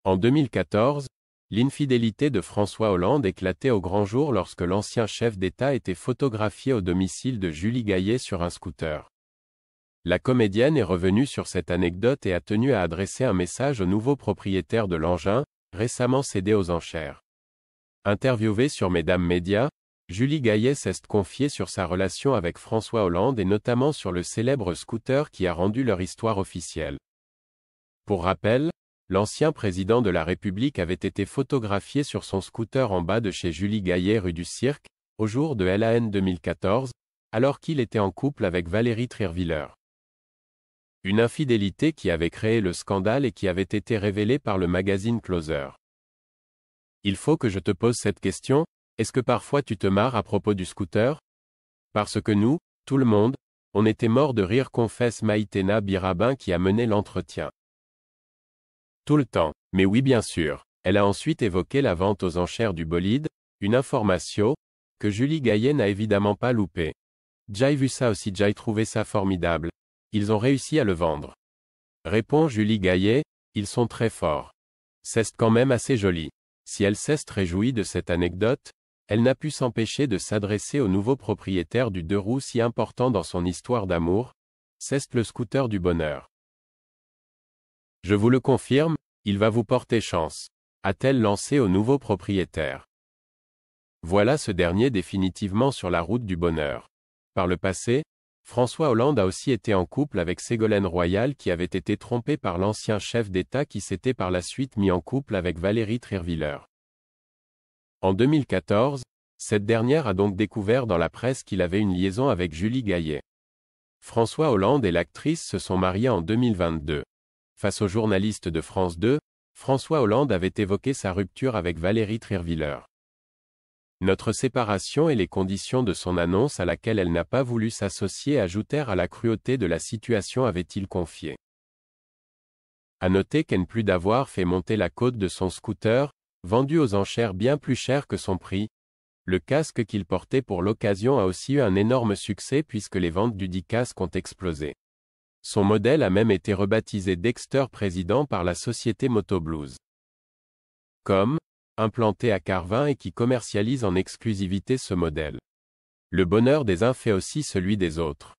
En 2014, l'infidélité de François Hollande éclatait au grand jour lorsque l'ancien chef d'État était photographié au domicile de Julie Gaillet sur un scooter. La comédienne est revenue sur cette anecdote et a tenu à adresser un message au nouveau propriétaire de l'engin, récemment cédé aux enchères. Interviewée sur Mesdames Médias, Julie Gaillet s'est confiée sur sa relation avec François Hollande et notamment sur le célèbre scooter qui a rendu leur histoire officielle. Pour rappel, l'ancien président de la République avait été photographié sur son scooter en bas de chez Julie Gaillet rue du Cirque, au jour de l'an 2014, alors qu'il était en couple avec Valérie Trierwiller. Une infidélité qui avait créé le scandale et qui avait été révélée par le magazine Closer. Il faut que je te pose cette question, est-ce que parfois tu te marres à propos du scooter? Parce que nous, tout le monde, on était mort de rire, confesse Maïtena Birabin qui a mené l'entretien. Tout le temps, mais oui bien sûr. Elle a ensuite évoqué la vente aux enchères du bolide, une information que Julie Gaillet n'a évidemment pas loupée. J'ai vu ça aussi, j'ai trouvé ça formidable. Ils ont réussi à le vendre. Répond Julie Gaillet, ils sont très forts. C'est quand même assez joli. Si elle s'est réjouie de cette anecdote, elle n'a pu s'empêcher de s'adresser au nouveau propriétaire du deux roues si important dans son histoire d'amour, c'est le scooter du bonheur. Je vous le confirme, il va vous porter chance, a-t-elle lancé au nouveau propriétaire. Voilà ce dernier définitivement sur la route du bonheur. Par le passé, François Hollande a aussi été en couple avec Ségolène Royal qui avait été trompée par l'ancien chef d'État qui s'était par la suite mis en couple avec Valérie Trierwiller. En 2014, cette dernière a donc découvert dans la presse qu'il avait une liaison avec Julie Gaillet. François Hollande et l'actrice se sont mariés en 2022. Face aux journalistes de France 2, François Hollande avait évoqué sa rupture avec Valérie Trierwiller. Notre séparation et les conditions de son annonce à laquelle elle n'a pas voulu s'associer ajoutèrent à la cruauté de la situation, avait-il confié. À noter qu'en plus d'avoir fait monter la côte de son scooter, vendu aux enchères bien plus cher que son prix, le casque qu'il portait pour l'occasion a aussi eu un énorme succès puisque les ventes du dit casque ont explosé. Son modèle a même été rebaptisé Dexter Président par la société Motoblues. Implanté à Carvin et qui commercialise en exclusivité ce modèle. Le bonheur des uns fait aussi celui des autres.